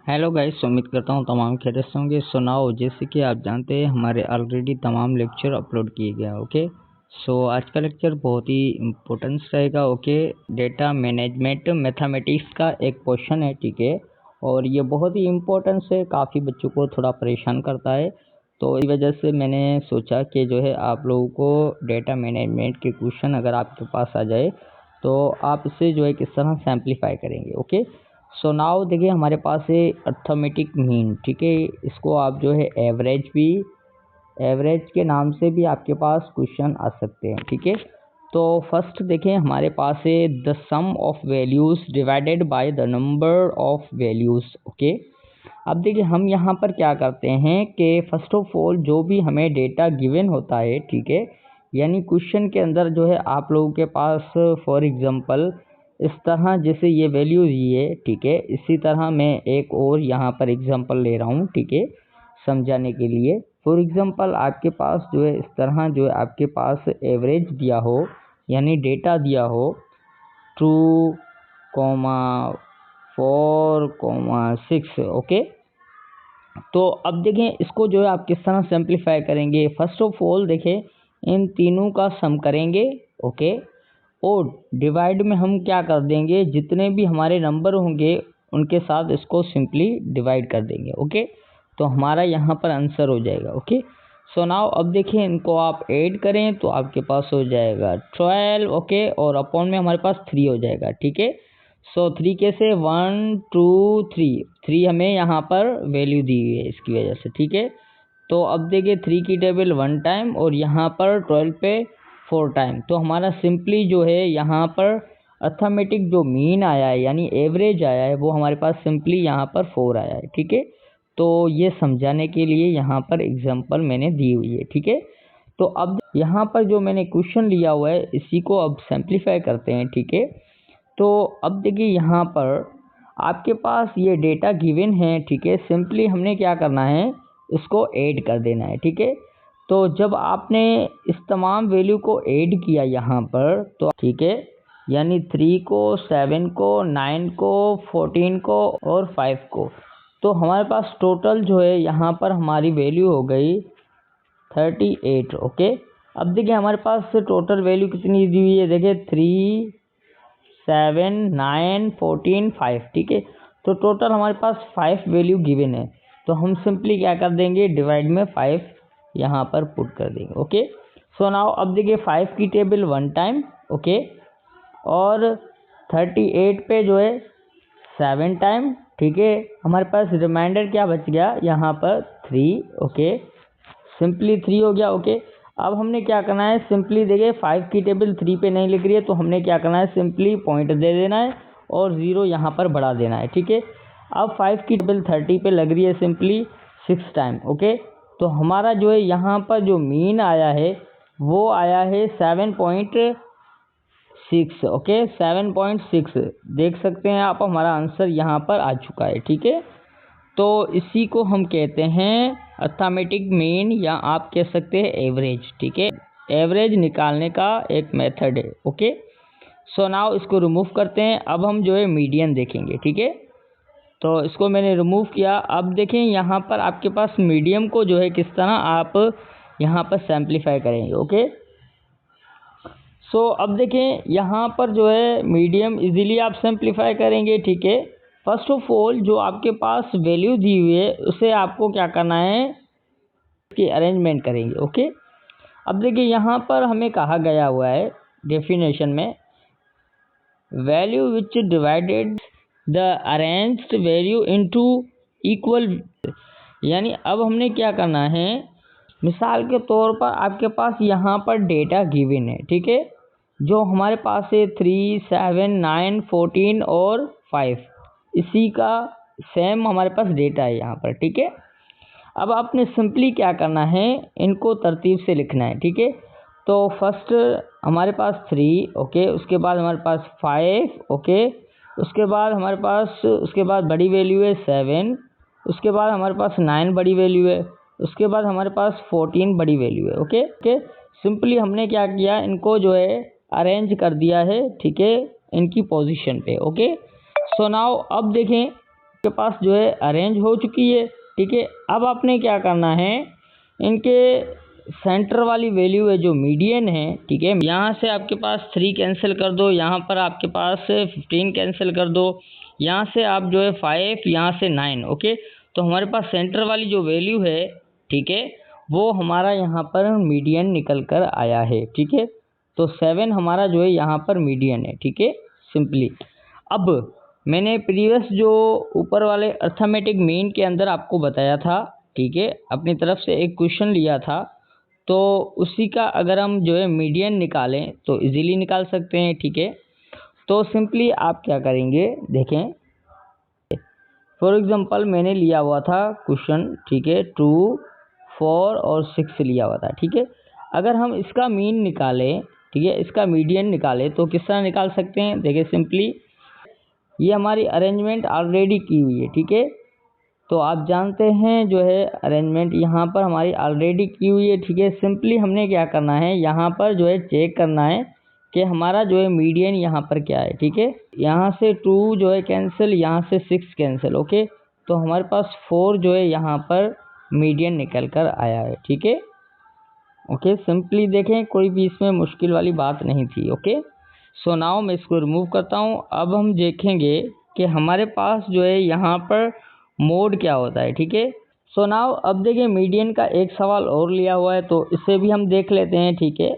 Hello guys, उम्मीद करता हूँ तमाम खैरियत से होंगे। सुनाओ, जैसे कि आप जानते हैं हमारे ऑलरेडी तमाम लेक्चर अपलोड किए गए हैं। ओके, सो आज का लेक्चर बहुत ही इम्पोर्टेंस रहेगा। ओके, डेटा मैनेजमेंट मैथमेटिक्स का एक क्वेश्चन है, ठीक है, और ये बहुत ही इम्पोर्टेंस है, काफ़ी बच्चों को थोड़ा परेशान करता है। तो इस वजह से मैंने सोचा कि जो है आप लोगों को डेटा मैनेजमेंट के क्वेश्चन अगर आपके पास आ जाए तो आप इसे जो है किस तरह सैम्प्लीफाई करेंगे। ओके, सो नाउ देखिए हमारे पास है अर्थमेटिक मीन, ठीक है, इसको आप जो है एवरेज के नाम से भी आपके पास क्वेश्चन आ सकते हैं, ठीक है। तो फर्स्ट देखें हमारे पास है the sum of values divided by the number of values. Okay, अब देखिए हम यहाँ पर क्या करते हैं कि फर्स्ट ऑफ ऑल जो भी हमें डेटा गिवन होता है, ठीक है, यानी क्वेश्चन के अंदर जो है आप लोगों के पास फॉर एग्जांपल इस तरह जैसे ये वैल्यू दी है, ठीक है, इसी तरह मैं एक और यहाँ पर एग्जांपल ले रहा हूँ, ठीक है, समझाने के लिए। फॉर एग्जांपल आपके पास जो है इस तरह जो है आपके पास एवरेज दिया हो, यानी डेटा दिया हो 2,4,6। ओके, तो अब देखें इसको जो है आप किस तरह सिंप्लीफाई करेंगे। फर्स्ट ऑफ ऑल देखें इन तीनों का सम करेंगे, ओके, और डिवाइड में हम क्या कर देंगे, जितने भी हमारे नंबर होंगे उनके साथ इसको सिंपली डिवाइड कर देंगे। ओके, तो हमारा यहाँ पर आंसर हो जाएगा। ओके, सो नाउ अब देखिए इनको आप ऐड करें तो आपके पास हो जाएगा 12। ओके, और अपॉन में हमारे पास 3 हो जाएगा, ठीक है। सो 3 कैसे 1 2 3 हमें यहाँ पर वैल्यू दी हुई है इसकी वजह से, ठीक है। तो अब देखिए 3 की टेबल 1 टाइम और यहाँ पर 12 पे 4 टाइम, तो हमारा सिंपली जो है यहाँ पर अर्थमेटिक जो मीन आया है यानी एवरेज आया है वो हमारे पास सिंपली यहाँ पर 4 आया है, ठीक है। तो ये समझाने के लिए यहाँ पर एग्जांपल मैंने दी हुई है, ठीक है। तो अब यहाँ पर जो मैंने क्वेश्चन लिया हुआ है इसी को अब सिंप्लीफाई करते हैं, ठीक है। तो अब देखिए यहाँ पर आपके पास ये डेटा गिवन है, ठीक है, सिंपली हमने क्या करना है इसको ऐड कर देना है, ठीक है। तो जब आपने इस तमाम वैल्यू को ऐड किया यहाँ पर तो ठीक है, यानी 3 को 7 को 9 को 14 को और 5 को, तो हमारे पास टोटल जो है यहाँ पर हमारी वैल्यू हो गई 38। ओके, अब देखिए हमारे पास टोटल वैल्यू कितनी दी हुई है, देखिए 3 7 9 14 5, ठीक है। तो टोटल हमारे पास 5 वैल्यू गिवन है, तो हम सिंपली क्या कर देंगे डिवाइड में 5 यहाँ पर पुट कर देंगे। ओके, सो नाउ अब देखिए 5 की टेबल 1 टाइम, ओके, और 38 पे जो है 7 टाइम, ठीक है। हमारे पास रिमाइंडर क्या बच गया यहाँ पर 3, ओके, सिंपली 3 हो गया। ओके, अब हमने क्या करना है सिंपली देखिए 5 की टेबल 3 पे नहीं लिख रही है तो हमने क्या करना है सिंपली पॉइंट दे देना है और 0 यहाँ पर बढ़ा देना है, ठीक है। अब 5 की टेबल 30 पे लग रही है सिंपली 6 टाइम। ओके, तो हमारा जो है यहाँ पर जो मीन आया है वो आया है 7.6। ओके, 7.6 देख सकते हैं आप, हमारा आंसर यहाँ पर आ चुका है, ठीक है। तो इसी को हम कहते हैं अर्थमेटिक मीन या आप कह सकते हैं एवरेज, ठीक है। एवरेज निकालने का एक मेथड है। ओके, सो नाउ इसको रिमूव करते हैं। अब हम जो है मीडियन देखेंगे, ठीक है। तो इसको मैंने रिमूव किया। अब देखें यहाँ पर आपके पास मीडियम को जो है किस तरह आप यहाँ पर सैम्प्लीफाई करेंगे। ओके, सो अब देखें यहाँ पर जो है मीडियम इजीली आप सिंप्लीफाई करेंगे, ठीक है। फर्स्ट ऑफ ऑल जो आपके पास वैल्यू दी हुई है उसे आपको क्या करना है इसकी अरेंजमेंट करेंगे। ओके, अब देखिए यहाँ पर हमें कहा गया हुआ है डेफिनेशन में value which divided the arranged value into equal, यानी अब हमने क्या करना है, मिसाल के तौर पर आपके पास यहाँ पर डेटा गिवन है, ठीक है, जो हमारे पास है 3 7 9 14 और 5, इसी का सेम हमारे पास डेटा है यहाँ पर, ठीक है। अब आपने सिंपली क्या करना है इनको तरतीब से लिखना है, ठीक है। तो फर्स्ट हमारे पास 3, ओके, उसके बाद हमारे पास 5, ओके, उसके बाद हमारे पास उसके बाद बड़ी वैल्यू है 7, उसके बाद हमारे पास 9 बड़ी वैल्यू है, उसके बाद हमारे पास 14 बड़ी वैल्यू है। ओके ओके, सिंपली हमने क्या किया इनको जो है अरेंज कर दिया है, ठीक है, इनकी पोजीशन पे। ओके, सो नाउ अब देखें आपके पास जो है अरेंज हो चुकी है, ठीक है। अब आपने क्या करना है, इनके सेंटर वाली वैल्यू है जो मीडियन है, ठीक है, यहाँ से आपके पास 3 कैंसिल कर दो, यहाँ पर आपके पास 15 कैंसिल कर दो, यहाँ से आप जो है 5, यहाँ से 9, ओके। तो हमारे पास सेंटर वाली जो वैल्यू है, ठीक है, वो हमारा यहाँ पर मीडियन निकल कर आया है, ठीक है। तो 7 हमारा जो है यहाँ पर मीडियन है, ठीक है, सिंपली। अब मैंने प्रीवियस जो ऊपर वाले अर्थमेटिक मीन के अंदर आपको बताया था, ठीक है, अपनी तरफ से एक क्वेश्चन लिया था, तो उसी का अगर हम जो है मीडियन निकालें तो इजीली निकाल सकते हैं, ठीक है। तो सिंपली आप क्या करेंगे, देखें, फॉर एग्जांपल मैंने लिया हुआ था क्वेश्चन, ठीक है, 2, 4 और 6 लिया हुआ था, ठीक है। अगर हम इसका मीन निकालें, ठीक है, इसका मीडियन निकालें तो किस तरह निकाल सकते हैं, देखिए सिंपली ये हमारी अरेंजमेंट ऑलरेडी की हुई है, ठीक है। तो आप जानते हैं जो है अरेंजमेंट यहाँ पर हमारी ऑलरेडी की हुई है, ठीक है। सिंपली हमने क्या करना है, यहाँ पर जो है चेक करना है कि हमारा जो है मीडियन यहाँ पर क्या है, ठीक है। यहाँ से 2 जो है कैंसिल, यहाँ से 6 कैंसिल, ओके। तो हमारे पास 4 जो है यहाँ पर मीडियन निकल कर आया है, ठीक है, ओके। सिंपली देखें, कोई भी इसमें मुश्किल वाली बात नहीं थी, ओके। सो नाउ मैं इसको रिमूव करता हूँ। अब हम देखेंगे कि हमारे पास जो है यहाँ पर मोड क्या होता है, ठीक है। सो नाउ अब देखिए मीडियन का एक सवाल और लिया हुआ है, तो इसे भी हम देख लेते हैं, ठीक है।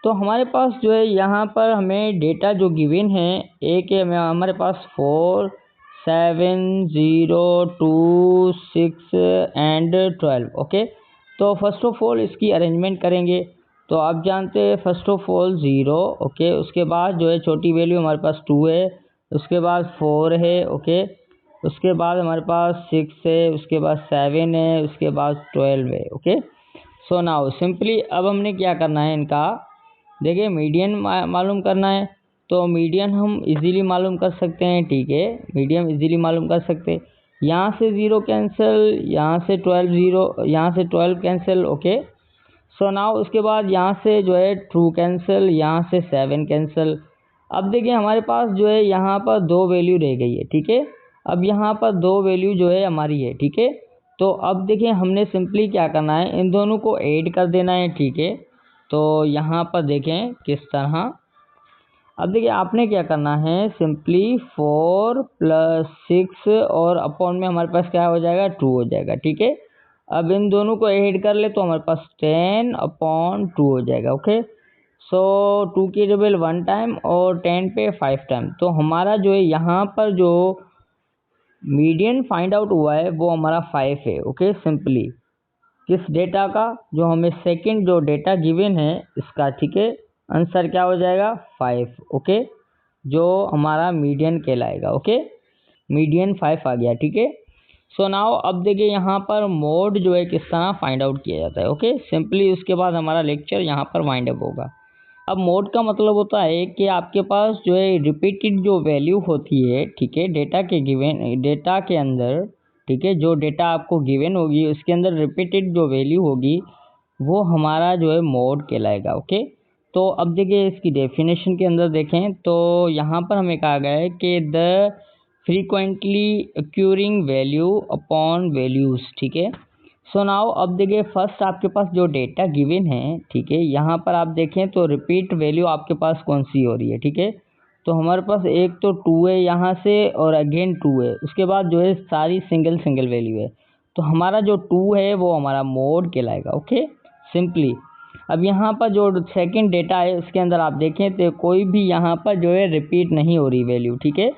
तो हमारे पास जो है यहाँ पर हमें डेटा जो गिवन है, एक है हमारे पास 4, 7, 0, 2, 6 एंड 12, ओके। तो फर्स्ट ऑफ ऑल इसकी अरेंजमेंट करेंगे। तो आप जानते हैं फर्स्ट ऑफ ऑल 0, ओके, उसके बाद जो है छोटी वैल्यू हमारे पास 2 है, उसके बाद 4 है, ओके, उसके बाद हमारे पास 6 है, उसके बाद 7 है, उसके बाद 12 है, ओके। सो नाउ सिंपली अब हमने क्या करना है, इनका देखिए मीडियन मालूम करना है। तो मीडियन हम इजीली मालूम कर सकते हैं, ठीक है, मीडियन इजीली मालूम कर सकते हैं। यहाँ से 0 कैंसिल, यहाँ से 12 0, यहाँ से 12 कैंसिल, ओके। सो नाउ उसके बाद यहाँ से जो है 2 कैंसिल, यहाँ से 7 कैंसिल। अब देखिए हमारे पास जो है यहाँ पर 2 वैल्यू रह गई है, ठीक है। अब यहाँ पर 2 वैल्यू जो है हमारी है, ठीक है। तो अब देखिए हमने सिंपली क्या करना है, इन दोनों को ऐड कर देना है, ठीक है। तो यहाँ पर देखें किस तरह, अब देखिए आपने क्या करना है, सिंपली 4 + 6 और अपॉन में हमारे पास क्या हो जाएगा, 2 हो जाएगा, ठीक है। अब इन दोनों को ऐड कर ले तो हमारे पास 10/2 हो जाएगा, ओके। सो 2 की जगह 1 टाइम और 10 पे 5 टाइम। तो हमारा जो है यहाँ पर जो मीडियन फाइंड आउट हुआ है वो हमारा 5 है, ओके। सिंपली किस डेटा का, जो हमें सेकंड जो डेटा गिवन है इसका, ठीक है, आंसर क्या हो जाएगा 5, ओके, जो हमारा मीडियन कहलाएगा, ओके। मीडियन 5 आ गया, ठीक है। सो नाउ अब देखिए यहाँ पर मोड जो है किस तरह फाइंड आउट किया जाता है, ओके। सिंपली उसके बाद हमारा लेक्चर यहाँ पर वाइंड अप होगा। अब मोड का मतलब होता है कि आपके पास जो है रिपीटेड जो वैल्यू होती है, ठीक है, डेटा के गिवन, डेटा के अंदर, ठीक है, जो डेटा आपको गिवन होगी उसके अंदर रिपीटेड जो वैल्यू होगी वो हमारा जो है मोड कहलाएगा, ओके। तो अब देखिए इसकी डेफिनेशन के अंदर देखें तो यहाँ पर हमें कहा गया है कि the frequently occurring value upon values, ठीक है। सो नाउ अब देखिए फर्स्ट आपके पास जो डेटा गिवन है, ठीक है, यहाँ पर आप देखें तो रिपीट वैल्यू आपके पास कौन सी हो रही है, ठीक है। तो हमारे पास एक तो 2 है यहाँ से और अगेन 2 है, उसके बाद जो है सारी सिंगल सिंगल वैल्यू है। तो हमारा जो 2 है वो हमारा मोड कहलाएगा, ओके, सिंपली। अब यहाँ पर जो सेकंड डेटा है उसके अंदर आप देखें तो कोई भी यहाँ पर जो है रिपीट नहीं हो रही वैल्यू, ठीक है।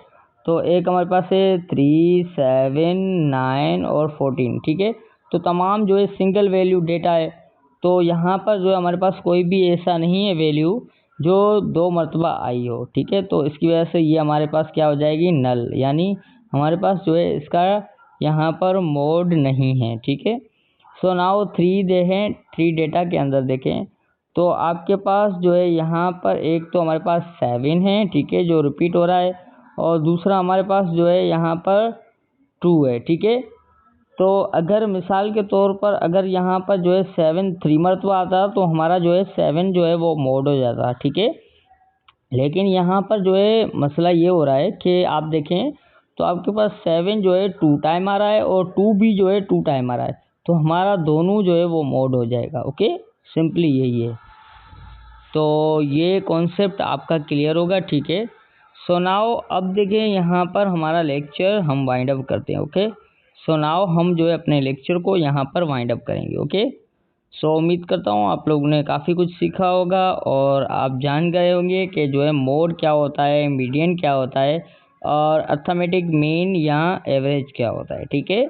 तो एक हमारे पास है 3, 7, 9 और 14, ठीक है। तो तमाम जो है सिंगल वैल्यू डेटा है। तो यहाँ पर जो है हमारे पास कोई भी ऐसा नहीं है वैल्यू जो 2 मरतबा आई हो, ठीक है। तो इसकी वजह से ये हमारे पास क्या हो जाएगी, नल, यानी हमारे पास जो है इसका यहाँ पर मोड नहीं है, ठीक है। सो नाउ 3 देखें, 3 डेटा के अंदर देखें तो आपके पास जो है यहाँ पर एक तो हमारे पास 7 है, ठीक है, जो रिपीट हो रहा है, और दूसरा हमारे पास जो है यहाँ पर 2 है, ठीक है। तो अगर मिसाल के तौर पर अगर यहाँ पर जो है 7 3 मरतबा आता तो हमारा जो है 7 जो है वो मोड हो जाता, ठीक है। लेकिन यहाँ पर जो है मसला ये हो रहा है कि आप देखें तो आपके पास 7 जो है 2 टाइम आ रहा है और 2 भी जो है 2 टाइम आ रहा है, तो हमारा दोनों जो है वो मोड हो जाएगा। ओके, सिंपली यही है। तो ये कॉन्सेप्ट आपका क्लियर होगा, ठीक है। सो नाउ अब देखिए यहाँ पर हमारा लेक्चर हम वाइंड अप करते हैं। ओके, सो नाउ हम जो है अपने लेक्चर को यहाँ पर वाइंड अप करेंगे। ओके, सो उम्मीद करता हूँ आप लोगों ने काफ़ी कुछ सीखा होगा और आप जान गए होंगे कि जो है मोड क्या होता है, मीडियन क्या होता है और अर्थमेटिक मीन या एवरेज क्या होता है, ठीक है।